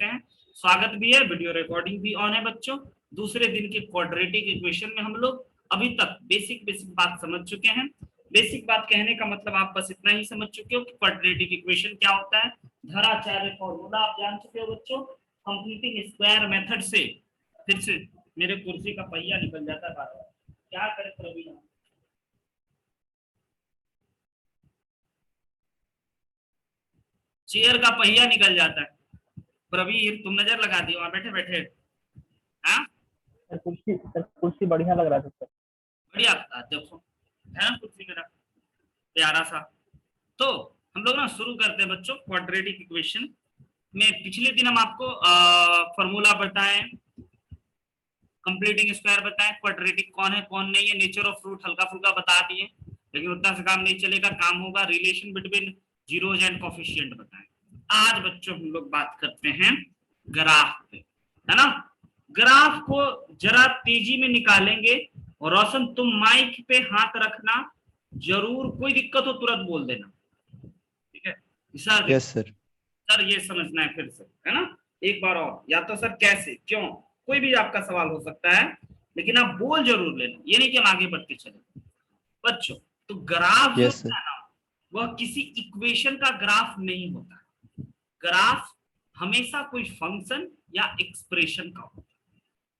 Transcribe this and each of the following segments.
सकते हैं। स्वागत भी है, वीडियो रिकॉर्डिंग भी ऑन है बच्चों। दूसरे दिन के क्वाड्रेटिक इक्वेशन में हम लोग अभी तक बेसिक बात समझ चुके हैं। बेसिक बात कहने का मतलब आप बस इतना ही समझ चुके हो कि क्वाड्रेटिक इक्वेशन क्या होता है, धराचार्य फॉर्मूला आप जान चुके हो बच्चों। कंप्लीटिंग स्क्वायर मेथड से फिर से मेरे कुर्सी का पहिया निकल जाता है बार-बार, क्या करे प्रवीण, चेयर का पहिया निकल जाता है। प्रवीर तुम नजर लगा दी वहां बैठे बैठे। हाँ कुर्सी बढ़िया लग रहा है सर। बढ़िया, देखो है ना कुर्सी मेरा प्यारा सा। तो हम लोग ना शुरू करते हैं बच्चों क्वाड्रेटिक इक्वेशन में। पिछले दिन हम आपको फॉर्मूला बताएं, कंप्लीटिंग स्क्वायर बताएं, क्वाड्रेटिक कौन है कौन नहीं है, नेचर ऑफ फ्रूट हल्का फुल्का बता दिए, लेकिन उतना से काम नहीं चलेगा, काम होगा relation between zeros and coefficient बताएं। आज बच्चों हम लोग बात करते हैं ग्राफ पे, है ना। ग्राफ को जरा तेजी में निकालेंगे और रोशन तुम माइक पे हाथ रखना, जरूर कोई दिक्कत हो तुरंत बोल देना, ठीक है। Yes sir. सर ये समझना है फिर से, है ना, एक बार और, या तो सर कैसे क्यों, कोई भी आपका सवाल हो सकता है, लेकिन आप बोल जरूर लेना, ये नहीं कि हम आगे बढ़ते चले बच्चों। तो ग्राफ जो होता है ना, वह किसी इक्वेशन का ग्राफ नहीं होता। ग्राफ हमेशा कोई फंक्शन या एक्सप्रेशन का होता है।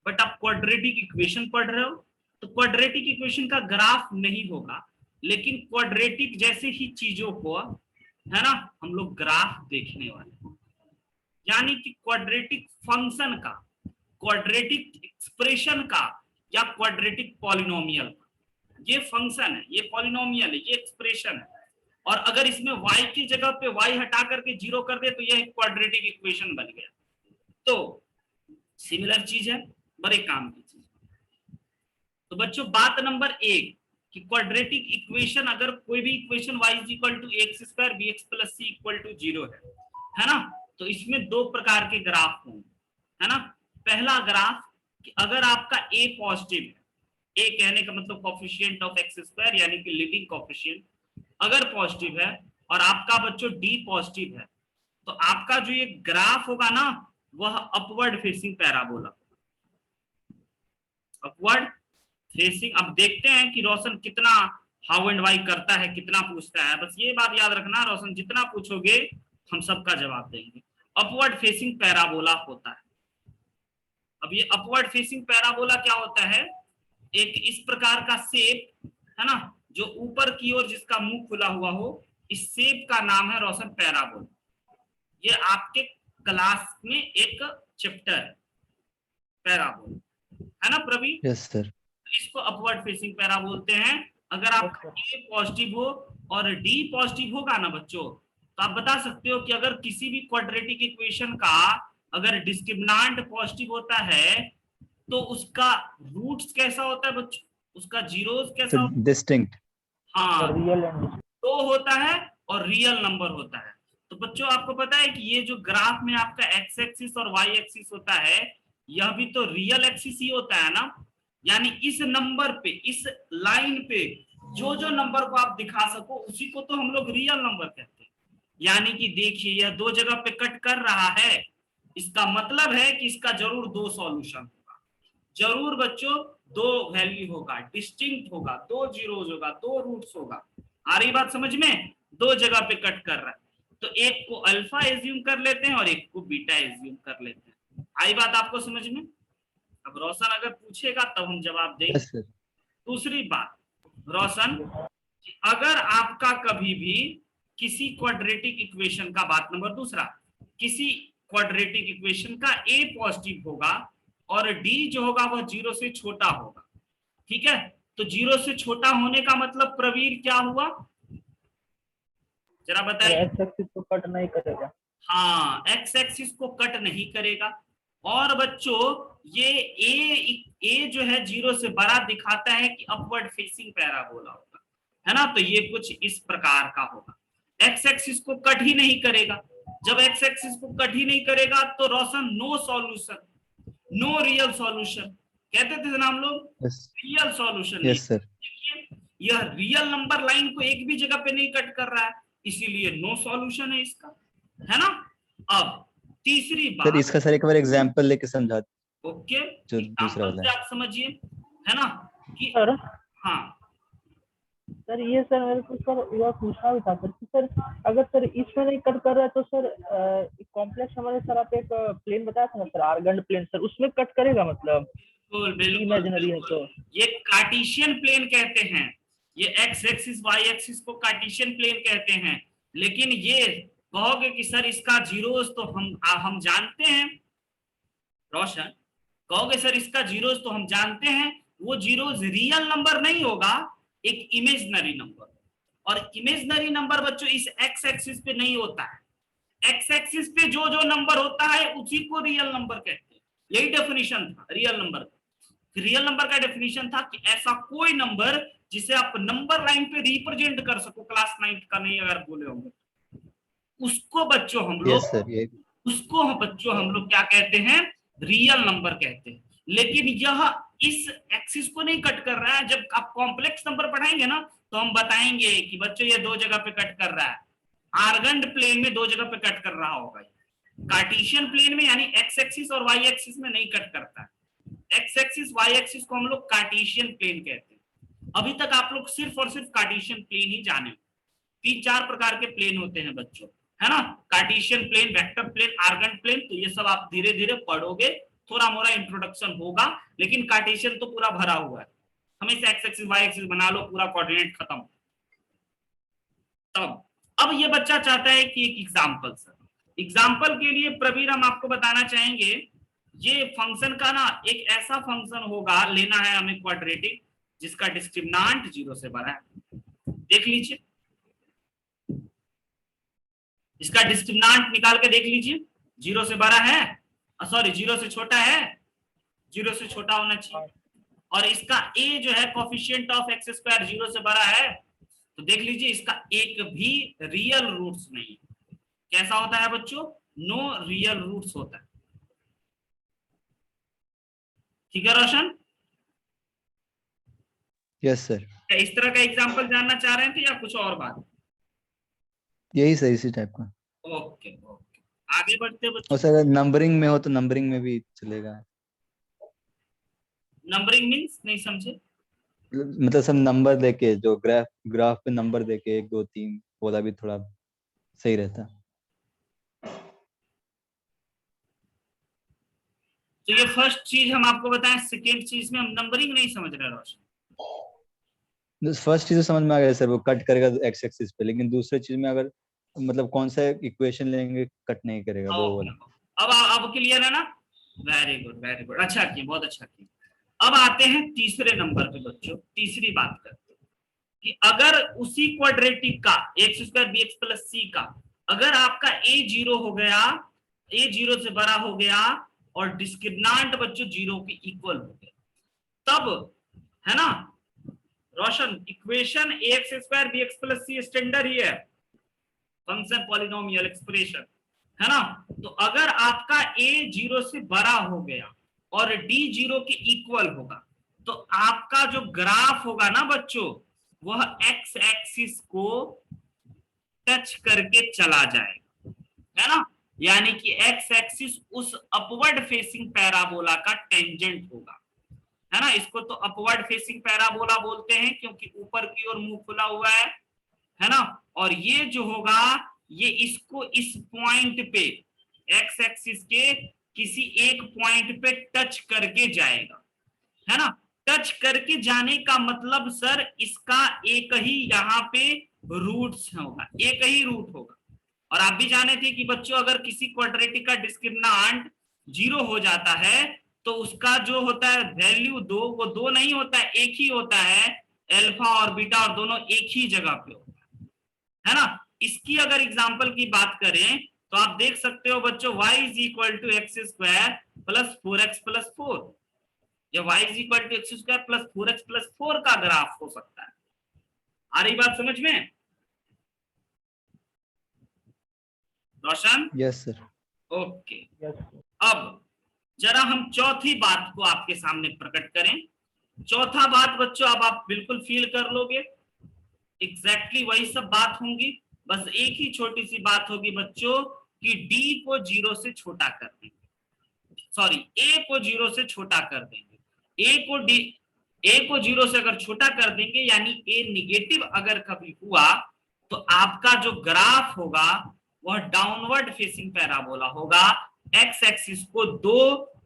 बट आप क्वाड्रेटिक इक्वेशन पढ़ रहे हो तो क्वाड्रेटिक इक्वेशन का ग्राफ नहीं होगा, लेकिन क्वाड्रेटिक जैसे ही चीजों को, है ना, हम लोग ग्राफ देखने वाले, यानी कि क्वाड्रेटिक फंक्शन का, क्वाड्रेटिक एक्सप्रेशन का, या क्वाड्रेटिक पॉलिनोमियल का। ये फंक्शन है, ये पॉलिनोमियल है, ये एक्सप्रेशन है, और अगर इसमें y की जगह पे y हटा करके 0 कर दे तो यह क्वाड्रेटिक इक्वेशन बन गया। तो सिमिलर चीज है, बड़े काम की चीज। तो बच्चों बात नंबर 1 कि क्वाड्रेटिक इक्वेशन, अगर कोई भी equation y = x² bx + c = 0 है ना, तो इसमें दो प्रकार के ग्राफ होंगे, है ना। पहला ग्राफ कि अगर आपका a पॉजिटिव है, a कहने का मतलब कोफिशिएंट ऑफ x² यानी कि लीडिंग कोफिशिएंट अगर पॉजिटिव है, और आपका बच्चों d पॉजिटिव है, तो आपका जो ये ग्राफ होगा ना, वह upward facing parabola, upward facing. अब देखते हैं कि रोशन कितना हाउ एंड वाई करता है, कितना पूछता है। बस ये बात याद रखना, रोशन जितना पूछोगे हम सबका जवाब देंगे। अपवर्ड फेसिंग पैराबोला होता है। अब ये अपवर्ड फेसिंग पैराबोला क्या होता है, एक इस प्रकार का शेप, है ना, जो ऊपर की ओर जिसका मुंह खुला हुआ हो, इस शेप का नाम है रोशन पैराबोला। ये आपके क्लास में एक चैप्टर है पैराबोला, है ना प्रवीण। Yes sir. इसको अपवर्ड फेसिंग पैरा बोलते हैं। अगर आपका A पॉजिटिव हो और D पॉजिटिव होगा ना बच्चों, तो आप बता सकते हो कि अगर किसी भी क्वाड्रेटिक इक्वेशन का अगर डिस्क्रिमिनेंट पॉजिटिव होता है तो उसका रूट्स कैसा होता है बच्चों, उसका जीरोस कैसा होता है, डिस्टिंक्ट। हाँ, तो होता है और रियल नंबर होता है। तो बच्चों आपको पता है कि ये जो ग्राफ में आपका एक्स एक्सिस और वाई एक्सिस होता है, यह भी तो रियल एक्सिस ही होता है ना। यानी इस नंबर पे, इस लाइन पे जो जो नंबर को आप दिखा सको उसी को तो हम लोग रियल नंबर कहते हैं। यानी कि देखिए यह दो जगह पे कट कर रहा है, इसका मतलब है कि इसका जरूर दो सॉल्यूशन होगा, जरूर बच्चों दो वैल्यू होगा, डिस्टिंक्ट होगा, दो जीरोज होगा, दो रूट्स होगा। आ रही बात समझ में, दो जगह पे कट कर रहा है, तो एक को अल्फा एज्यूम कर लेते हैं और एक को बीटा एज्यूम कर लेते हैं। आई बात आपको समझ में। अब रोशन अगर पूछेगा तब हम जवाब देंगे। yes, दूसरी बात रोशन, अगर आपका कभी भी किसी क्वाड्रेटिक इक्वेशन का, बात नंबर दूसरा, किसी क्वाड्रेटिक इक्वेशन का a पॉजिटिव होगा और d जो होगा वह 0 से छोटा होगा, ठीक है। तो 0 से छोटा होने का मतलब प्रवीर क्या हुआ, जरा बताइए। एक्स एक्सिस को कट नहीं करेगा। हाँ, एक्स एक्सिस को कट नहीं करेगा। और बच्चों ये ए जो है 0 से बड़ा दिखाता है कि अपवर्ड फेसिंग पैराबोला होगा, है ना। तो ये कुछ इस प्रकार का होगा, एक्स एक्सिस को कट ही नहीं करेगा। जब एक्स एक्सिस को कट ही नहीं करेगा तो Roshan no solution, no real solution कहते थे ना हम लोग, रियल सॉल्यूशन। Yes sir. देखिए यह रियल नंबर लाइन को एक भी जगह पे नहीं कट कर रहा है, इसीलिए नो सॉल्यूशन है इसका, है ना। अब तीसरी सर बात, इसका सर एक बार एग्जांपल लेके समझा ओके, जो दूसरा एग्जाम्पल वाला से है। आप समझिए, है ना कि सर हाँ सर ये सर मेरे को सर यह पूछना भी था सर कि सर अगर सर इसमें नहीं कट कर रहा है तो सर कॉम्प्लेक्स हमारे सर आप एक प्लेन बताया था ना सर, आर्गन प्लेन, सर उसमें कट करेगा मतलब बिल्कुल बिल्कुल इमेजिनरी है बिल्कुल, तो? ये कार्टेशियन प्लेन कहते हैं, ये एक्स एक्सिस वाई एक्सिस को कार्टेशियन प्लेन कहते हैं। लेकिन ये कहोगे कि सर इसका जीरोस तो हम जानते हैं रोशन, कहोगे सर इसका जीरोस तो हम जानते हैं, वो जीरोस रियल नंबर नहीं होगा, एक इमेजिनरी नंबर। और इमेजिनरी नंबर बच्चों इस एक्स एक्सिस पे नहीं होता है, एक्स एक्सिस पे जो जो नंबर होता है उसी को रियल नंबर कहते हैं। यही डेफिनेशन था रियल नंबर का। रियल नंबर का डेफिनेशन था कि ऐसा कोई नंबर जिसे आप नंबर लाइन पे रिप्रेजेंट कर सको, क्लास 9 का नहीं अगर बोले होंगे, उसको बच्चों हम यस लोग सर ये उसको बच्चों हम लोग क्या कहते हैं, रियल नंबर कहते हैं। लेकिन यह इस एक्सिस को नहीं कट कर रहा है। जब आप कॉम्प्लेक्स नंबर पढ़ाएंगे ना तो हम बताएंगे कि बच्चों ये दो जगह पे कट कर रहा है, आर्गन प्लेन में दो जगह पे कट कर रहा होगा, कार्टेशियन प्लेन में यानी एक्स एक्सिस और वाई एक्सिस में नहीं कट करता है। एक्स एक्सिस वाई एक्सिस को हम लोग कार्टेशियन प्लेन कहते हैं। अभी तक आप लोग सिर्फ और सिर्फ कार्टेशियन प्लेन ही जाने, 3-4 प्रकार के प्लेन होते हैं बच्चों, है ना, Cartesian plane, vector plane, Argand plane, तो ये सब आप धीरे धीरे पढ़ोगे, थोड़ा मोड़ा इंट्रोडक्शन होगा, लेकिन कार्टेशियन तो पूरा भरा हुआ है, हमेशा एक्स एक्सिस वाई एक्सिस बना लो, पूरा कोऑर्डिनेट खत्म। तब अब ये बच्चा चाहता है कि एक एग्जाम्पल, सर एग्जाम्पल के लिए प्रवीर हम आपको बताना चाहेंगे, ये फंक्शन का ना एक ऐसा फंक्शन होगा, लेना है हमें क्वाड्रेटिक, जिसका डिस्क्रिमिनांट 0 से बड़ा है। देख लीजिए, इसका डिस्क्रिमिनांट निकाल के देख लीजिए, 0 से बड़ा है, सॉरी 0 से छोटा है, 0 से छोटा होना चाहिए। और इसका a जो है कोफिशिएंट ऑफ एक्स स्क्वायर 0 से बड़ा है, तो देख लीजिए इसका एक भी रियल रूट्स नहीं है। कैसा होता है बच्चों, नो रियल रूट्स होता है। ठीक है रोशन, यस सर क्या इस तरह का एग्जांपल जानना चाह रहे थे या कुछ और बात? यही सर इसी टाइप का। ओके ओके, आगे बढ़ते और बच्चों। सर नंबरिंग में हो तो नंबरिंग में भी चलेगा, नंबरिंग मींस नहीं समझे? मतलब सब नंबर देके जो ग्राफ पे नंबर देके 1 2 3 वाला भी थोड़ा सही रहता। तो ये फर्स्ट चीज हम आपको बताएं, सेकेंड चीज में हम नंबरिंग नहीं समझ रहे रोशन। फर्स्ट चीज तो समझ में आ गया सर, वो कट करेगा एक्स एक्सिस पे, लेकिन दूसरे चीज में अगर मतलब कौन सा इक्वेशन लेंगे कट नहीं करेगा वो ओके, वाला। अब क्लियर है ना? वेरी गुड वेरी गुड, अच्छा किया, बहुत अच्छा किया। अब आते हैं तीसरे नंबर पे बच्चों, तीसरी बात करते हैं कि अगर उसी क्वाड्रेटिक का x square b x plus c का अगर आपका ए 0 हो गया, ए 0 से बड़ा हो गया और डिस्क्रिमिनांट बच्चों 0 के इक्वल हो गया, तब, है ना Roshan, equation a x square b x plus c standard ही है, फंक्शन पॉलिनोमियल एक्सप्रेशन, है ना। तो अगर आपका a 0 से बड़ा हो गया और d 0 के इक्वल होगा, तो आपका जो ग्राफ होगा ना बच्चों, वह x एक्सिस को टच करके चला जाएगा, है ना, यानी कि x एक्सिस उस अपवर्ड फेसिंग पैराबोला का टेंजेंट होगा, है ना। इसको तो अपवर्ड फेसिंग पैराबोला बोलते हैं क्योंकि ऊपर की ओर मुंह खुला हुआ है ना। और ये जो होगा, ये इसको इस पॉइंट पे एक्स एक्सिस के किसी एक पॉइंट पे टच करके जाएगा, है ना। टच करके जाने का मतलब सर इसका एक ही यहाँ पे रूट्स होगा, एक ही रूट होगा। और आप भी जाने थे कि बच्चों अगर किसी क्वाड्रेटिक का डिस्क्रिमिनांट 0 हो जाता है तो उसका जो होता है वैल्यू 2, वो 2 नहीं होता है, एक ही होता है, अल्फा और बीटा, और दोनों एक ही जगह पे होता है ना। इसकी अगर एग्जांपल की बात करें तो आप देख सकते हो बच्चों, y is equal to x square plus 4x plus 4, या y is equal to x square plus 4x plus 4 का ग्राफ हो सकता है। आ रही बात समझ में Roshan? Yes sir. Okay, yes अब जरा हम चौथी बात को आपके सामने प्रकट करें। चौथा बात बच्चों अब आप बिल्कुल फील कर लोगे, एग्जैक्टली वही सब बात होंगी, बस एक ही छोटी सी बात होगी बच्चों कि डी को 0 से छोटा कर देंगे, सॉरी ए को 0 से छोटा कर देंगे। ए को 0 से अगर छोटा कर देंगे यानी ए निगेटिव अगर कभी हुआ तो आपका जो ग्राफ होगा वह डाउनवर्ड फेसिंग पैराबोला होगा, एक्स एक्सिस को दो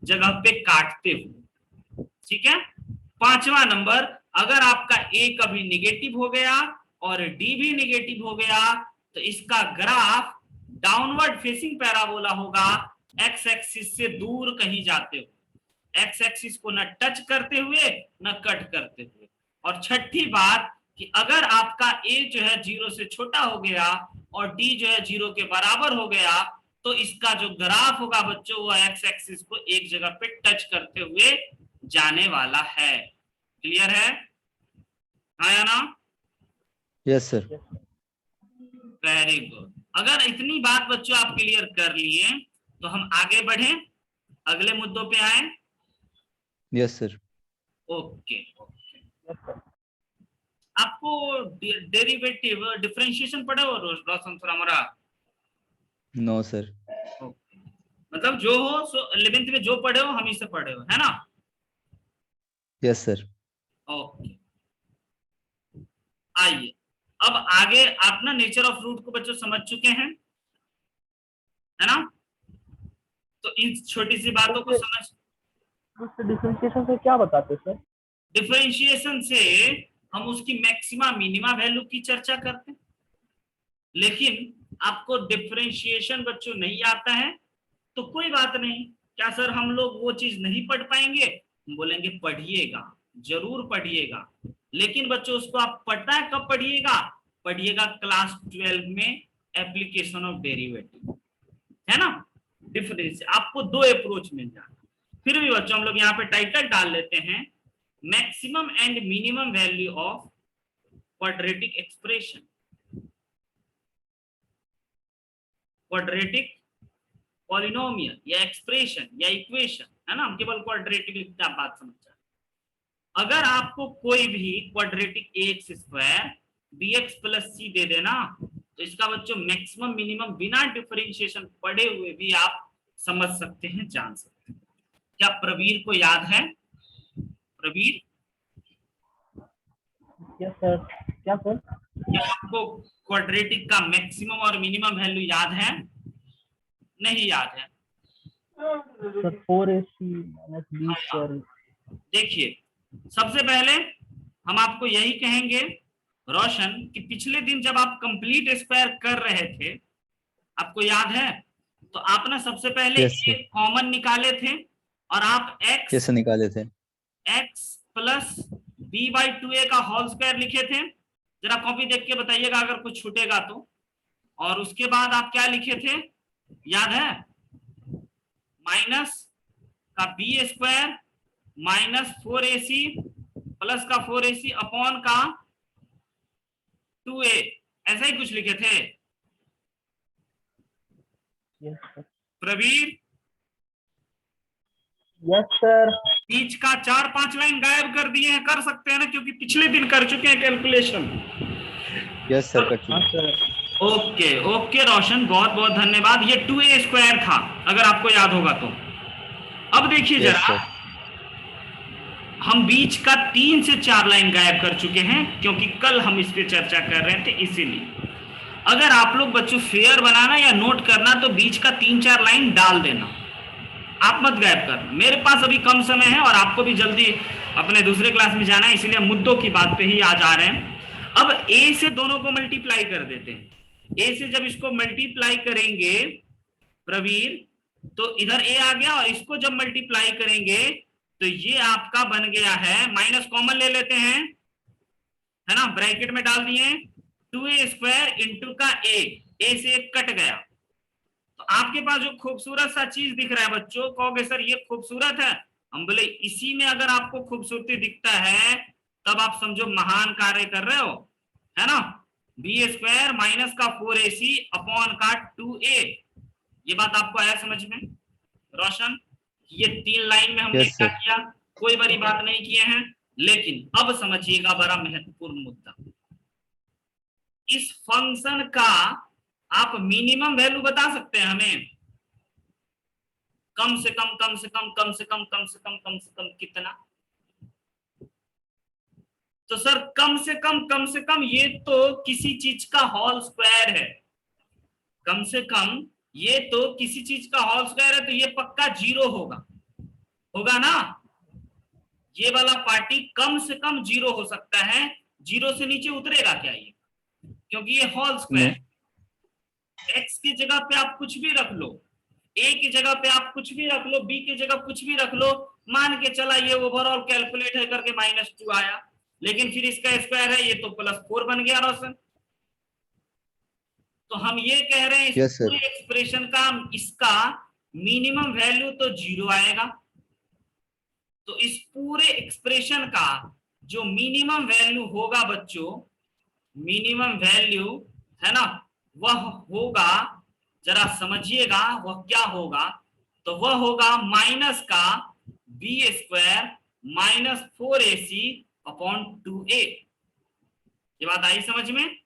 जगह पे काटते हुए। ठीक है। 5वां नंबर, अगर आपका ए कभी निगेटिव हो गया और डी भी निगेटिव हो गया तो इसका ग्राफ डाउनवर्ड फेसिंग पैराबोला होगा, एक्स एक्सिस से दूर कहीं जाते हुए, एक्स एक्सिस को न टच करते हुए न कट करते हुए। और छठी बात कि अगर आपका ए जो है 0 से छोटा हो गया और डी जो है 0 के बराबर हो गया तो इसका जो ग्राफ होगा बच्चों वो एक्स एक्सिस को एक जगह पे टच करते हुए जाने वाला है। क्लियर है? हाँ या ना? Yes sir. Very good. अगर इतनी बात बच्चों आप क्लियर कर लिए तो हम आगे बढ़े, अगले मुद्दों पे आए। Yes sir. Okay okay. आपको डेरिवेटिव डिफरेंशिएशन पढ़े हो रोशन सर हमारा? No sir. ओके, मतलब जो हो सो 11th में जो पढ़े हो हम ही से पढ़े हो, है ना? Yes sir. ओके, आइए अब आगे आप ना नेचर ऑफ रूट को बच्चों समझ चुके हैं, है ना? तो इन छोटी सी बातों को समझ, डिफरेंशिएशन से क्या बताते हैं सर? डिफरेंशिएशन से हम उसकी मैक्सिमा मिनिमा वैल्यू की चर्चा करते हैं। लेकिन आपको डिफरेंशिएशन बच्चों नहीं आता है तो कोई बात नहीं, क्या सर हम लोग वो चीज नहीं पढ़ पाएंगे? हम बोलेंगे पढ़िएगा, जरूर पढ़िएगा, लेकिन बच्चों उसको आप पढ़ता है कब पढ़िएगा? पढ़िएगा क्लास 12 में एप्लीकेशन ऑफ डेरिवेटिव, है ना? डिफरेंस आपको दो अप्रोच मिल जाता। फिर भी बच्चों हम लोग यहाँ पे टाइटल डाल लेते हैं maximum and minimum value of quadratic expression, quadratic polynomial या एक्सप्रेशन या इक्वेशन, है ना? हम केवल क्वाड्रेटिक लिखते हैं, आप बात समझ जाए। अगर आपको कोई भी quadratic x square bx plus c दे देना तो इसका बच्चों मैक्सिमम मिनिमम बिना डिफरेंशिएशन पढ़े हुए भी आप समझ सकते हैं, जान सकते हैं। क्या प्रवीर को याद है? Pravir, yes sir. क्या सर? क्या आपको क्वाड्रेटिक का मैक्सिमम और मिनिमम वैल्यू याद है? नहीं याद है? Sir 4ac minus b square. देखिए, सबसे पहले हम आपको यही कहेंगे रोशन कि पिछले दिन जब आप कंप्लीट स्क्वायर कर रहे थे, आपको याद है, तो आप ना सबसे पहले yes, कॉमन निकाले थे और आप x कैसे निकाले थे? x प्लस b/2a का होल स्क्वायर लिखे थे। जरा कॉपी देख के बताइएगा अगर कुछ छूटेगा तो। और उसके बाद आप क्या लिखे थे, याद है? माइनस का B square minus 4ac plus का 4ac अपॉन का 2a, ऐसा ही कुछ लिखे थे। Yes sir. Praveer, yes sir. बीच का 4-5 लाइन गायब कर दिए हैं, कर सकते हैं ना, क्योंकि पिछले दिन कर चुके हैं कैलकुलेशन। Yes sir. हाँ सर। ओके ओके रोशन, बहुत बहुत धन्यवाद। ये 2a स्क्वायर था अगर आपको याद होगा तो। अब देखिए जरा, हम बीच का 3 से 4 लाइन गायब कर चुके हैं क्योंकि कल हम इस पे चर्चा कर रहे थे, इसीलिए। अगर आप लोग बच्चों फेयर बनाना या नोट करना तो बीच का 3-4 लाइन डाल देना, आप मत गायब करना। मेरे पास अभी कम समय है और आपको भी जल्दी अपने दूसरे क्लास में जाना है, इसलिए मुद्दों की बात पे ही आज आ रहे हैं। अब a से दोनों को मल्टीप्लाई कर देते हैं। a से जब इसको मल्टीप्लाई करेंगे प्रवीर तो इधर a आ गया, और इसको जब मल्टीप्लाई करेंगे तो ये आपका बन गया है, माइनस कॉमन ले लेते हैं, है ना, ब्रैकेट में डाल दिए 2a स्क्वायर इंटू का a से एक कट गया। तो आपके पास जो खूबसूरत सा चीज दिख रहा है बच्चों, कहोगे सर ये खूबसूरत है, हम बोले इसी में अगर आपको खूबसूरती दिखता है तब आप समझो महान कार्य कर रहे हो, है ना? बी स्क्वायर माइनस का 4ac अपॉन का 2a, ये बात आपको आया समझ में रोशन? ये 3 लाइन में हमने क्या किया, कोई बड़ी बात नहीं किए हैं। लेकिन अब समझिएगा बड़ा महत्वपूर्ण मुद्दा, इस फंक्शन का आप मिनिमम वैल्यू बता सकते हैं हमें, कम से कम कम से कम कम से कम कम से कम कम से कम कितना? तो सर कम से कम ये तो किसी चीज का होल स्क्वायर है, कम से कम ये तो किसी चीज का होल स्क्वायर है, तो ये पक्का 0 होगा, होगा ना? ये वाला पार्टी कम से कम 0 हो सकता है, 0 से नीचे उतरेगा क्या ये? क्योंकि ये होल स्क्वायर नो है। x की जगह पे आप कुछ भी रख लो, a की जगह पे आप कुछ भी रख लो, b की जगह कुछ भी रख लो, मान के चला ये ओवरऑल कैलकुलेट है करके -2 आया, लेकिन फिर इसका स्क्वायर है, ये तो +4 बन गया रोशन। तो हम ये कह रहे हैं इस यस पूरे सर एक्सप्रेशन का इसका मिनिमम वैल्यू तो 0 आएगा। तो इस पूरे एक्सप्रेशन का जो मिनिमम वैल्यू होगा बच्चों, मिनिमम वैल्यू है ना, वह होगा, जरा समझिएगा वह क्या होगा, तो वह होगा माइनस का b² -4ac/2a। ये बात आई समझ में?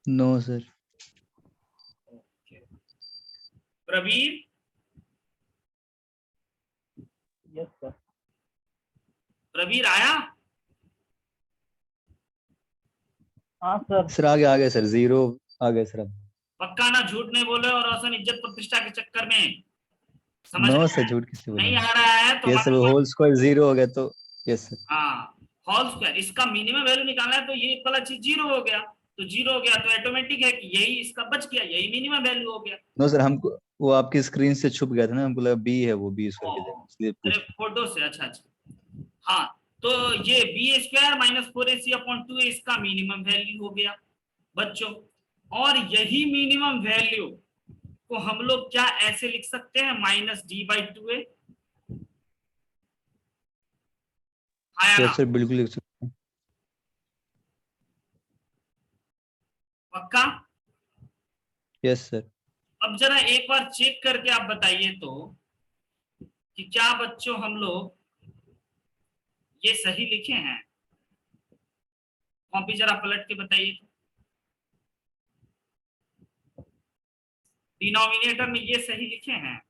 No sir Praveen, yes sir. Praveen आया? हाँ सर। सर आ गया सर 0 आ गया सर अब। पक्का ना, झूठ नहीं बोले और रोशन इज्जत प्रतिष्ठा के चक्कर में, समझ नो रहे सर हैं? झूठ किससे नहीं बोलेंगे। आ रहा है तो यस सर वो होल स्क्वायर 0 हो गया तो यस सर। हाँ, होल स्क्वायर इसका मिनिमम वैल्यू निकालना है, तो ये वाला चीज 0 हो गया, तो 0 हो गया तो ऑटोमेटिक है कि यही इसका बच गया, यही मिनिमम वैल्यू हो गया। नो सर हमको वो आपकी स्क्रीन से छुप गया था ना, हमको लगा बी है वो बी स्क्वायर की जगह, इसलिए अरे पूछ। फोटो से, अच्छा अच्छा, हाँ, तो ये b² -4ac/2a इसका मिनिमम वैल्यू हो गया बच्चों। और यही मिनिमम वैल्यू को हम लोग क्या ऐसे लिख सकते हैं, -d/2a। आया ना? यस सर बिल्कुल लिख सकते हैं। पक्का? यस सर अब जरा एक बार चेक करके आप बताइए तो कि क्या बच्चों हम लोग ये सही लिखे हैं? कॉपी जरा पलट के बताइए तो। डिनोमिनेटर में ये सही लिखे हैं?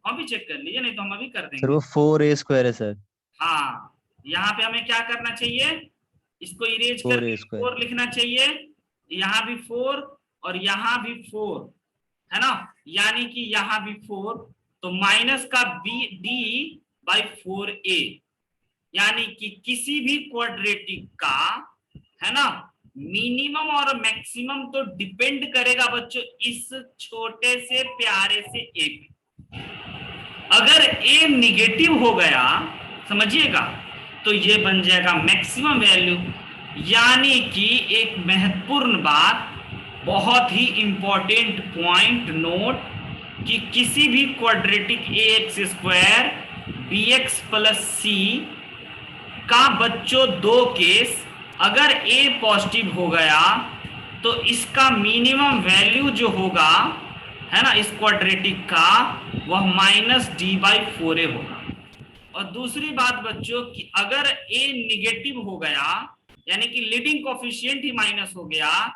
कॉपी चेक कर लीजिए, नहीं तो हम अभी कर सर देंगे। वो 4a² है सर। हाँ, यहाँ पे हमें क्या करना चाहिए, इसको इरेज 4a² करके 4 लिखना चाहिए, यहाँ भी 4 और यहाँ भी 4, है ना, यानी कि यहाँ भी 4, तो माइनस का d/4a, यानी कि किसी भी क्वाड्रेटिक का, है ना, मिनिमम और मैक्सिमम तो डिपेंड करेगा बच्चों इस छोटे से प्यारे से a पे। अगर a निगेटिव हो गया, समझिएगा, तो ये बन जाएगा मैक्सिमम वैल्यू। यानी कि एक महत्वपूर्ण बात, बहुत ही इंपॉर्टेंट पॉइंट नोट, कि किसी भी क्वाड्रेटिक ax² bx + c का बच्चों दो केस, अगर a पॉजिटिव हो गया तो इसका मिनिमम वैल्यू जो होगा, है ना, इस क्वाड्रेटिक का, वह -d/4a होगा। और दूसरी बात बच्चों कि अगर a निगेटिव हो गया, यानी कि लीडिंग कोफिशिएंट ही माइनस हो गया,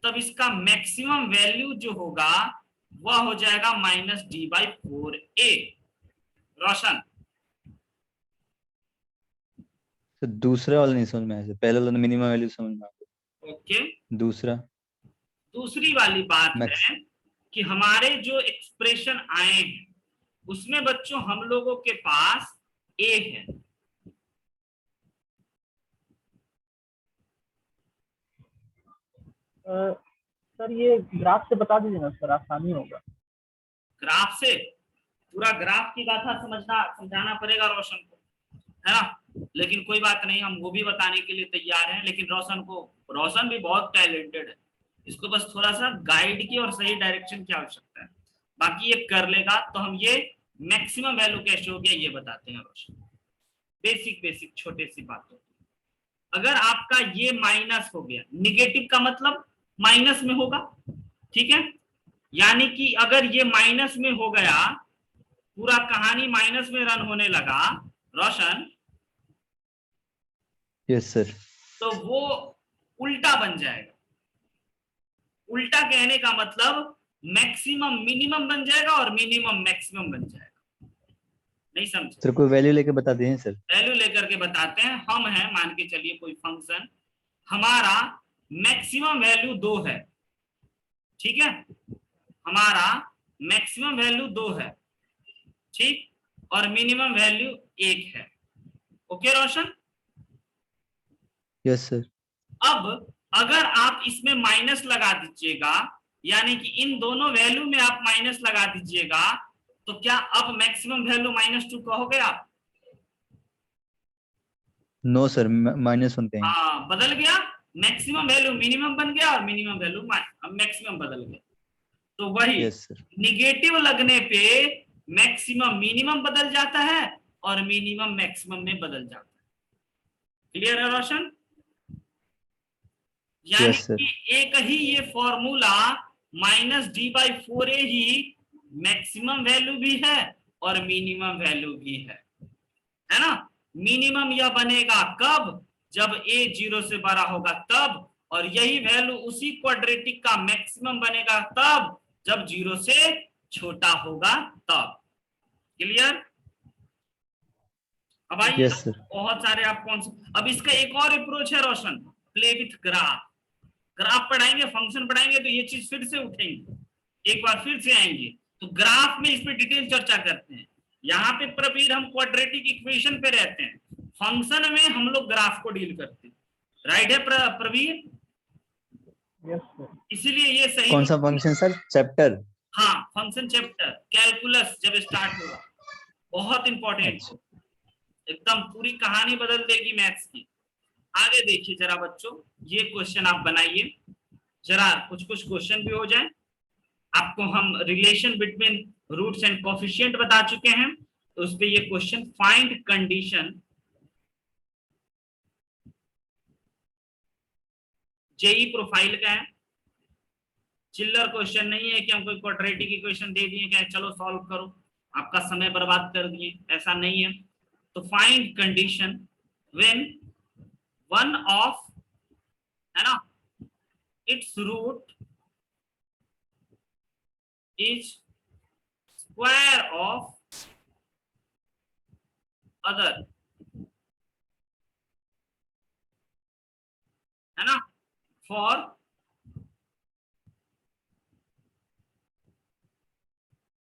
तब इसका मैक्सिमम वैल्यू जो होगा वह हो जाएगा -d/4a। रोशन, सर दूसरा वाला नहीं समझ में आया सर, पहले वाला मिनिमम वैल्यू समझ में आ गया। ओके। दूसरा दूसरी वाली बात मैक्स है कि हमारे जो एक्सप्रेशन आए हैं उसमें बच्चों हम लोगों के पास a है, सर ये ग्राफ से बता दीजिए ना सर, आसानी होगा। ग्राफ से पूरा ग्राफ की गाथा समझाना पड़ेगा रोशन को, है ना, लेकिन कोई बात नहीं, हम वो भी बताने के लिए तैयार हैं, लेकिन रोशन भी बहुत टैलेंटेड है, इसको बस थोड़ा सा गाइड की और सही डायरेक्शन की आवश्यकता है, बाकी ये कर लेगा। तो हम ये मैक्सिमम वैल्यू कैसे हो गया ये बताते हैं रोशन, बेसिक छोटे सी बातों। अगर आपका ये माइनस हो गया, निगेटिव का मतलब माइनस में होगा, ठीक है, यानी कि अगर ये माइनस में हो गया, पूरा कहानी माइनस में रन होने लगा रोशन, यस सर। तो वो उल्टा बन जाएगा। उल्टा कहने का मतलब मैक्सिमम मिनिमम बन जाएगा और मिनिमम मैक्सिमम बन जाएगा। नहीं समझे? सर कोई वैल्यू लेके बताते हैं सर। वैल्यू लेकर के बताते हैं। हम हैं, मान के चलिए कोई फंक्शन, हमारा मैक्सिमम वैल्यू 2 है, ठीक है, हमारा मैक्सिमम वैल्यू 2 है, ठीक, और मिनिमम वैल्यू 1 है। ओके रोशन? Yes sir. अब अगर आप इसमें माइनस लगा दीजिएगा, यानी कि इन दोनों वैल्यू में आप माइनस लगा दीजिएगा, तो क्या अब मैक्सिमम वैल्यू -2 कहोगे आप? नो सर, -1 पे हैं। हाँ, बदल गया। मैक्सिमम वैल्यू मिनिमम बन गया और मिनिमम वैल्यू मैक्सिमम बदल गया। तो वही यस सर। निगेटिव लगने पे मैक्सिमम मिनिमम बदल जाता है और मिनिमम मैक्सिमम में बदल जाता है। क्लियर है रोशन? यानी यस सर। कि एक ही ये फॉर्मूला -d/4a ही मैक्सिमम वैल्यू भी है और मिनिमम वैल्यू भी है ना? मिनिमम यह बनेगा कब? जब a 0 से बड़ा होगा तब, और यही वैल्यू उसी क्वाड्रेटिक का मैक्सिमम बनेगा तब, जब 0 से छोटा होगा तब। क्लियर? अब आइए, यस सर। बहुत सारे आप कौन से, अब इसका एक और अप्रोच है रोशन, प्ले विथ ग्राफ। ग्राफ पढ़ाएंगे, फंक्शन पढ़ाएंगे, तो ये चीज फिर से उठेंगी, एक बार फिर से आएंगे। तो ग्राफ में इस पे डिटेल चर्चा करते हैं। यहाँ पे प्रवीर हम क्वाड्रेटिक इक्वेशन पे रहते हैं, फंक्शन में हम लोग ग्राफ को डील करते हैं। राइट है प्रवीर? Yes sir. इसीलिए ये सही। कौन सा फंक्शन सर? चैप्टर? हाँ, फंक्शन चैप्टर कैलकुलस जब स्टार्ट होगा, बहुत इंपॉर्टेंट, अच्छा। एकदम पूरी कहानी बदल देगी मैथ्स की। आगे देखिए जरा बच्चों, ये क्वेश्चन आप बनाइए जरा, कुछ कुछ क्वेश्चन भी हो जाए। आपको हम relation between roots and coefficient बता चुके हैं, तो उस पे ये question find condition, JEE profile का है, चिल्लर क्वेश्चन नहीं है कि हम कोई क्वाड्रेटिक इक्वेशन दे दिए क्या चलो सॉल्व करो, आपका समय बर्बाद कर दिए, ऐसा नहीं है। तो find condition when one of, है ना, its root is square of other, है ना, फॉर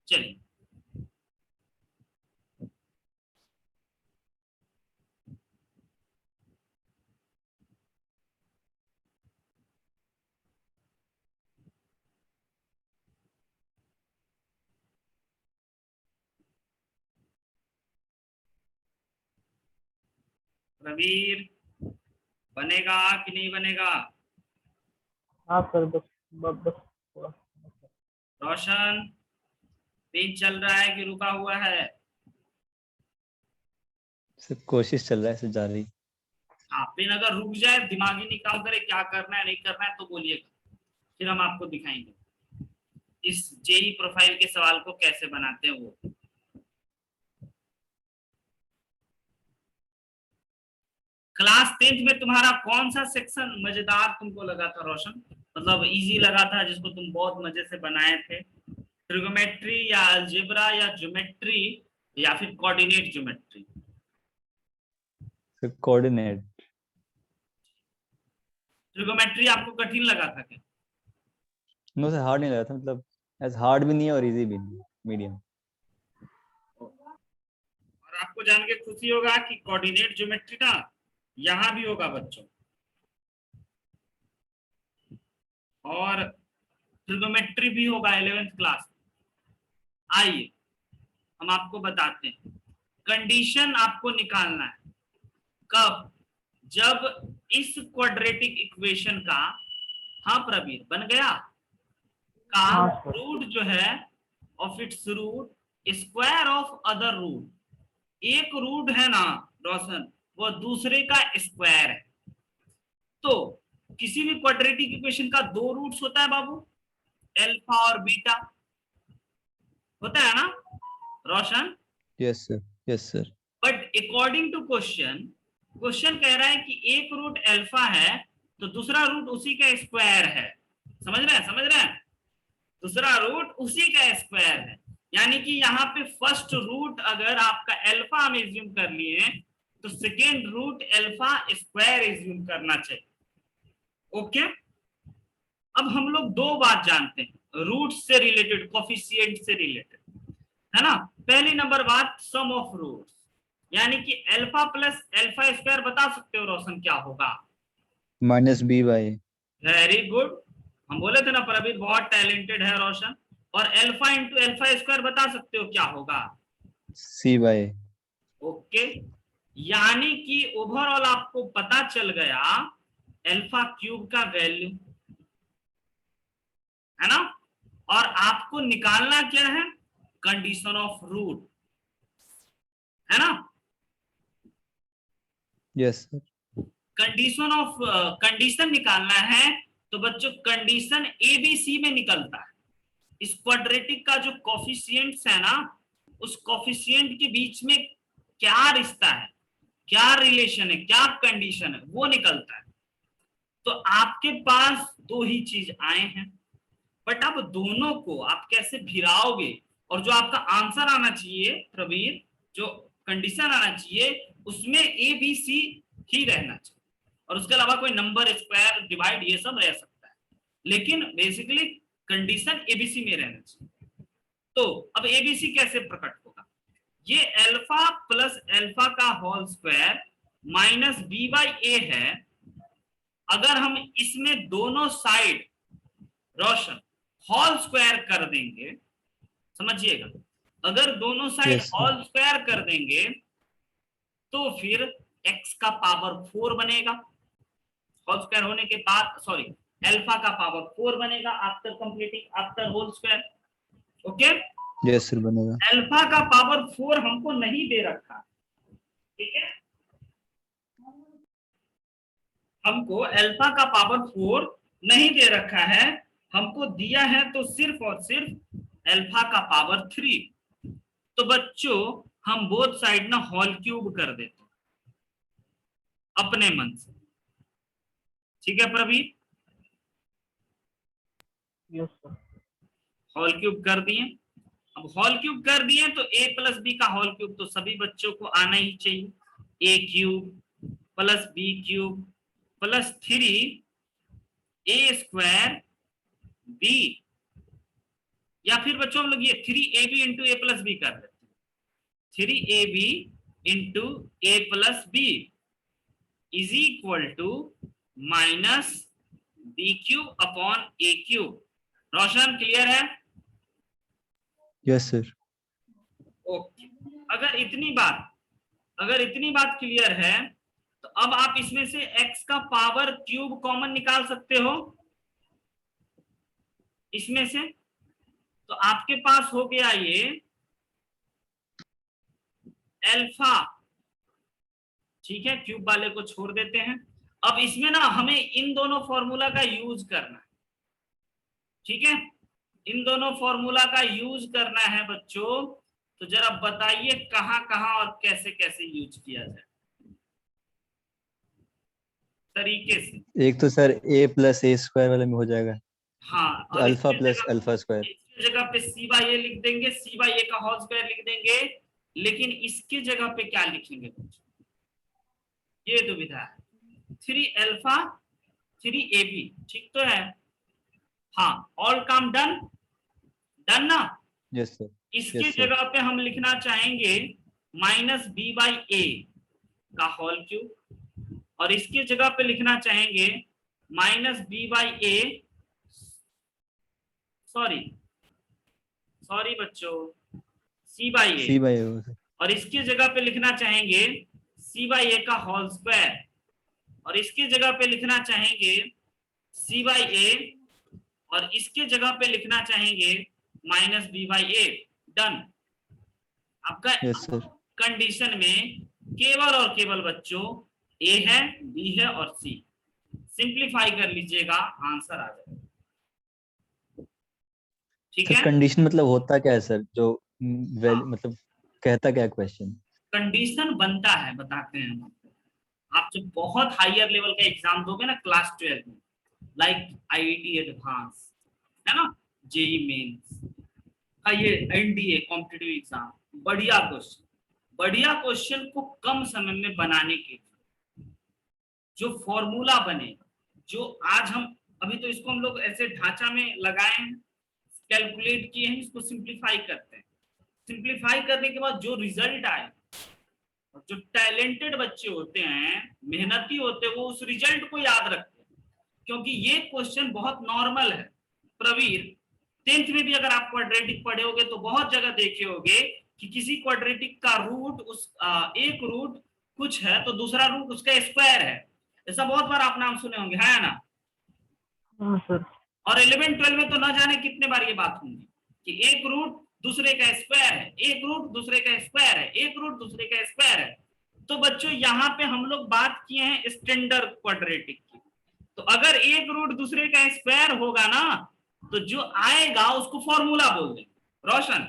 चलिए प्रवीर, बनेगा कि नहीं बनेगा? हाँ सर, बस बस थोड़ा। रोशन, पेज चल रहा है कि रुका हुआ है? सर कोशिश चल रहा है सर, जारी। हाँ, पेन अगर रुक जाए, दिमागी निकाल करे क्या करना है नहीं करना है तो बोलिएगा, फिर हम आपको दिखाएंगे इस जेई प्रोफाइल के सवाल को कैसे बनाते हैं वो। क्लास 10th में तुम्हारा कौन सा सेक्शन मजेदार तुमको लगा था रोशन, मतलब इजी लगा था, जिसको तुम बहुत मजे से बनाए थे? ट्रिगोमेट्री या अलजेब्रा या ज्योमेट्री या फिर coordinate geometry? Sir coordinate. Trigonometry आपको कठिन लगा था क्या? नो सर, हार्ड नहीं लगा था, मतलब एज हार्ड भी नहीं है और इजी भी नहीं है, मीडियम। और आपको जान के खुशी होगा कि कोऑर्डिनेट ज्योमेट्री ना यहाँ भी होगा बच्चों, और ट्रिगोमेट्री भी होगा 11th क्लास। आइए हम आपको बताते हैं, कंडीशन आपको निकालना है कब? जब इस क्वाड्रेटिक इक्वेशन का, हाँ प्रवीर बन गया, का हाँ सर। रूट जो है of its root square of other root, एक रूट है ना रोशन, वो दूसरे का स्क्वायर है। तो किसी भी क्वाड्रेटिक इक्वेशन का 2 रूट्स होता है बाबू, अल्फा और बीटा, होता है ना Roshan? Yes sir. Yes sir. But according to question, question कह रहा है कि एक रूट अल्फा है तो दूसरा रूट उसी का स्क्वायर है। समझ रहे हैं? दूसरा रूट उसी का स्क्वायर है, यानी कि यहाँ पे फर्स्ट रूट अगर आपका अल्फा हम एज्यूम कर लिए तो second root alpha square assume करना चाहिए। ओके, अब हम लोग दो बात जानते हैं रूट से रिलेटेड, कोफिशिएंट से रिलेटेड, है ना। पहली नंबर बात, सम ऑफ रूट्स, यानी कि अल्फा प्लस अल्फा स्क्वायर बता सकते हो रोशन क्या होगा? -b/a। वेरी गुड, हम बोले थे ना प्रवीण बहुत टैलेंटेड है रोशन। और अल्फा इंटू अल्फा स्क्वायर बता सकते हो क्या होगा? c/a। ओके, यानी कि ओवरऑल आपको पता चल गया अल्फा क्यूब का वैल्यू, है ना। और आपको निकालना क्या है? कंडीशन ऑफ रूट, है ना। Yes sir. कंडीशन निकालना है तो बच्चों कंडीशन एबीसी में निकलता है। इस क्वाड्रेटिक का जो कोफिशिएंट्स है ना, उस कोफिशिएंट के बीच में क्या रिश्ता है, क्या रिलेशन है, क्या कंडीशन है, वो निकलता है। तो आपके पास दो ही चीज आए हैं, बट अब दोनों को आप कैसे भिड़ाओगे, और जो आपका आंसर आना चाहिए प्रवीर, जो कंडीशन आना चाहिए उसमें ए बी सी ही रहना चाहिए, और उसके अलावा कोई नंबर, स्क्वायर, डिवाइड ये सब रह सकता है, लेकिन बेसिकली कंडीशन एबीसी में रहना चाहिए। तो अब एबीसी कैसे प्रकट होगा? ये अल्फा प्लस अल्फा का whole square minus b by a है। अगर हम इसमें दोनों साइड रोशन होल स्क्वायर कर देंगे, समझिएगा, अगर दोनों साइड Yes, होल स्क्वायर कर देंगे तो फिर x का पावर 4 बनेगा। होल स्क्वायर होने के बाद, सॉरी, अल्फा का पावर 4 बनेगा after completing after whole square. Okay, yes sir बनेगा। अल्फा का पावर 4 हमको नहीं दे रखा, ठीक है, हमको अल्फा का पावर 4 नहीं दे रखा है, हमको दिया है तो सिर्फ और सिर्फ अल्फा का पावर 3। तो बच्चों हम बोथ साइड ना होल क्यूब कर देते अपने मन से, ठीक है Praveen? Yes sir. Whole cube कर दिए। अब होल क्यूब कर दिए तो a प्लस बी का होल क्यूब तो सभी बच्चों को आना ही चाहिए, a cube plus b cube plus 3a square b, या फिर बच्चों हम लोग ये 3ab into a plus B कर देते हैं, 3ab into a plus b is equal to minus b cube upon a cube. Roshan clear है? Yes sir. ओके, अगर इतनी बात क्लियर है तो अब आप इसमें से x का पावर क्यूब कॉमन निकाल सकते हो इसमें से। तो आपके पास हो गया ये अल्फा, ठीक है, क्यूब वाले को छोड़ देते हैं। अब इसमें ना हमें इन दोनों फॉर्मूला का यूज करना है, ठीक है, इन दोनों फॉर्मूला का यूज करना है बच्चों। तो जरा बताइए कहां कहां और कैसे कैसे यूज किया जाए तरीके से। एक तो sir a plus a square वाले में हो जाएगा, हाँ, तो और अल्फा प्लस अल्फा स्क्वायर। इसकी जगह पे सी बाई ए लिख देंगे, सी बाई ए का होल स्क्वायर लिख देंगे, लेकिन इसकी जगह पे क्या लिखेंगे बच्चों? ये दुविधा है, 3 अल्फा 3 ए बी, ठीक तो है? हाँ, ऑल काम डन, डन ना। Yes sir. इसके यस सर। जगह पे हम लिखना चाहेंगे माइनस बी बाई ए का होल क्यूब, और इसकी जगह पे लिखना चाहेंगे minus b by a, sorry बच्चों, सी बाई ए, c/a। और इसकी जगह पे लिखना चाहेंगे सी बाई ए का होल स्क्वायर, और इसकी जगह पे लिखना चाहेंगे सी बाई ए, और इसके जगह पे लिखना चाहेंगे minus b by a. Done. आपका यस सर। कंडीशन कंडीशन में केवल और केवल बच्चों ए है, बी है और सी, सिंप्लीफाई कर लीजिएगा, आंसर आ जाएगा, ठीक सर है। कंडीशन मतलब होता क्या है सर, जो वैल्यू मतलब कहता क्या क्वेश्चन? कंडीशन बनता है, बताते हैं हम आपको। आप जब बहुत हायर लेवल का एग्जाम दोगे ना क्लास 12 में, लाइक आईआईटी एडवांस, है ना, जेई मेंस का, ये एनडीए कॉम्पिटिटिव एग्जाम, बढ़िया क्वेश्चन को कम समय में बनाने के लिए जो फॉर्मूला बने, जो आज हम अभी तो इसको हम लोग ऐसे ढांचा में लगाए हैं, कैलकुलेट किए हैं, इसको सिंप्लीफाई करते हैं। सिंप्लीफाई करने के बाद जो रिजल्ट आए, और जो टैलेंटेड बच्चे होते हैं, मेहनती होते हैं, वो उस रिजल्ट को याद रखते हैं, क्योंकि ये क्वेश्चन बहुत नॉर्मल है। प्रवीर, 10th में भी अगर आप क्वाड्रेटिक पढ़े होगे तो बहुत जगह देखे होगे कि किसी क्वाड्रेटिक का रूट एक रूट कुछ है तो दूसरा रूट उसका स्क्वायर है। ऐसा बहुत बार आप नाम सुने होंगे, है ना। हाँ सर। और 11-12 में तो न जाने कितने बार ये बात होंगी कि एक रूट दूसरे का स्क्वायर है, एक रूट दूसरे का स्क्वायर है, एक रूट दूसरे का स्क्वायर है। तो बच्चों यहाँ पे हम लोग बात किए हैं स्टैंडर्ड क्वाड्रेटिक की। तो अगर एक रूट दूसरे का स्क्वायर होगा ना, तो जो आएगा उसको फॉर्मूला बोल देंगे। रोशन,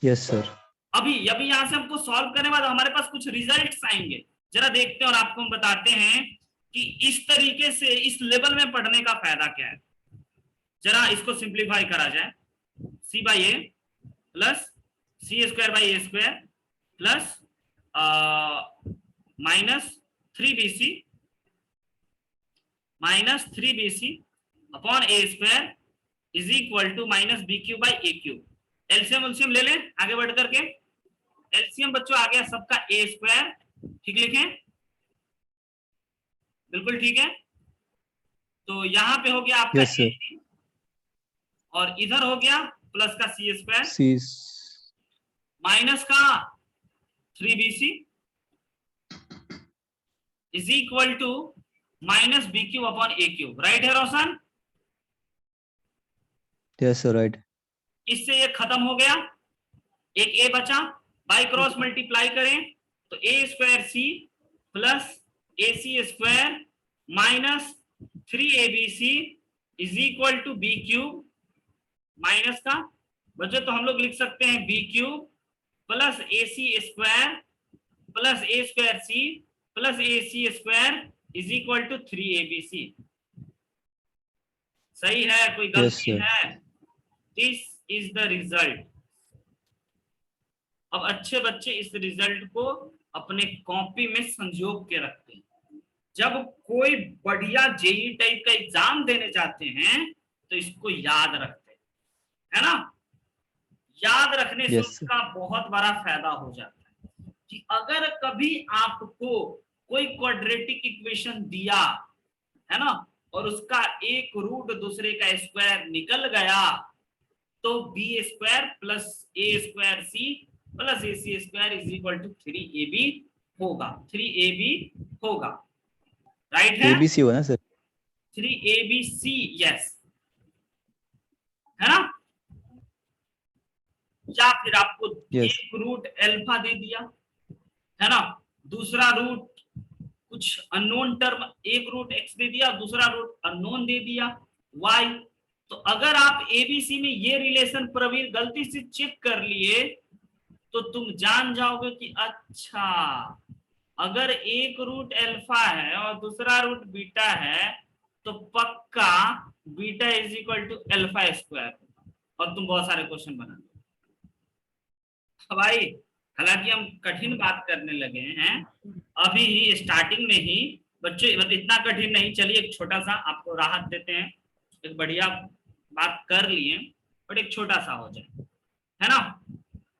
यस सर। अभी यहाँ से हमको सॉल्व करने बाद हमारे पास कुछ रिजल्ट्स आएंगे, जरा देखते हैं और आपको हम बताते हैं कि इस तरीके से इस लेवल में पढ़ने का फायदा क्या है। जरा इसको सिंप्लीफाई करा जाए, c by a plus c square by a square plus minus three b c upon a square is equal to minus b cube by a cube. LCM ले लें आगे बढ़ करके। एलसीएम बच्चों आ गया सबका ए स्क्वायर, ठीक लिखें, बिल्कुल ठीक है। तो यहाँ पे हो गया आपका यस सर। ए, और इधर हो गया प्लस का सी स्क्वायर सी माइनस का 3bc is equal to minus b q upon a cube. Right है रोशन? Yes sir right. इससे ये खत्म हो गया, एक ए बचा, बाई क्रॉस मल्टीप्लाई करें तो a square c plus a c square minus 3abc is equal to b cube minus का बच्चों तो हम लोग लिख सकते हैं b cube plus a c square plus a square c plus a c square is equal to 3abc। सही है? कोई गलती है? This is the result. अब अच्छे बच्चे इस रिजल्ट को अपने कॉपी में संजो के रखते हैं। जब कोई बढ़िया जेई टाइप का एग्जाम देने जाते हैं तो इसको याद रखते हैं, है ना। याद रखने से उसका बहुत बड़ा फायदा हो जाता है कि अगर कभी आपको कोई क्वाड्रेटिक इक्वेशन दिया है ना और उसका एक रूट दूसरे का स्क्वायर निकल गया तो b square plus a square c plus a c square is equal to 3ab होगा। 3ab होगा, राइट है? एबीसी हो ना सर? 3abc, यस, है ना। या फिर आपको एक रूट अल्फा दे दिया है ना, दूसरा रूट कुछ अननोन टर्म, एक रूट एक्स दे दिया, दूसरा रूट अननोन दे दिया वाई। तो अगर आप एबीसी में ये रिलेशन प्रवीर गलती से चेक कर लिए तो तुम जान जाओगे कि अच्छा अगर एक रूट अल्फा है और दूसरा रूट बीटा है तो पक्का beta is equal to alpha square, और तुम बहुत सारे क्वेश्चन बना दो भाई। हालांकि हम कठिन बात करने लगे हैं अभी ही स्टार्टिंग में ही बच्चों, मतलब इतना कठिन नहीं। चलिए एक छोटा सा आपको राहत देते हैं, एक बढ़िया बात कर लिए बट एक छोटा सा हो जाए, है ना।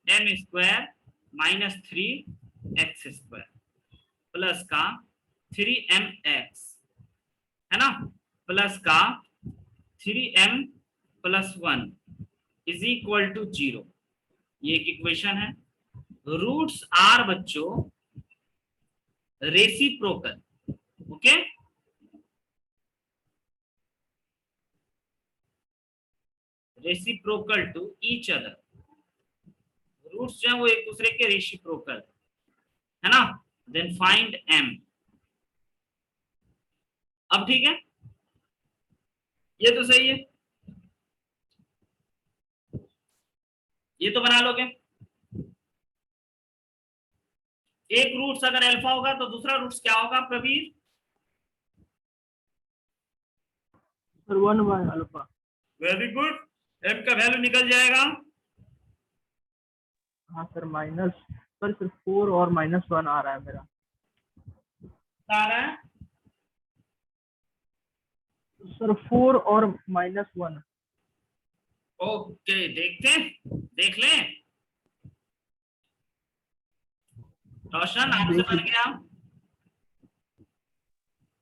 M square minus 3x square plus का 3mx, है ना, प्लस का 3m plus 1 is equal to 0। ये एक इक्वेशन है। रूट्स आर बच्चों reciprocal, okay. Reciprocal to each other, roots जो है वो एक दूसरे के रेसिप्रोकल है ना। Then find m। अब ठीक है, ये तो सही है, ये तो बना लोगे। एक रूट्स अगर अल्फा होगा तो दूसरा रूट्स क्या होगा Pravir? Sir 1 by alpha. Very good. m का वैल्यू निकल जाएगा। हाँ सर माइनस, सर सिर्फ 4 और -1 आ रहा है मेरा। आ रहा है सर 4 और -1। ओके, देखते हैं, देख लें। रोशन आपसे देख बन गया।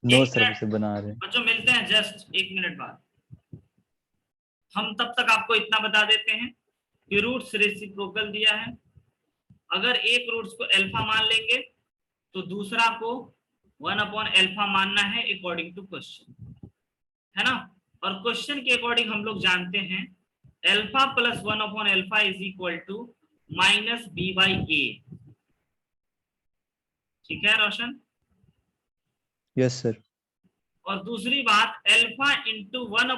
नो एक सर अभी मिनट से बना रहे हैं। बच्चों, मिलते हैं जस्ट 1 मिनट बाद। हम तब तक आपको इतना बता देते हैं कि रूट्स रेसिप्रोकल दिया है। अगर एक रूट्स को अल्फा मान लेंगे तो दूसरा को 1/अल्फा मानना है अकॉर्डिंग टू क्वेश्चन, है ना। और क्वेश्चन के अकॉर्डिंग हम लोग जानते हैं अल्फा प्लस 1/अल्फा इज इक्वल टू -b/a। ठीक है रोशन। Yes sir. और दूसरी बात, अल्फा इंटू 1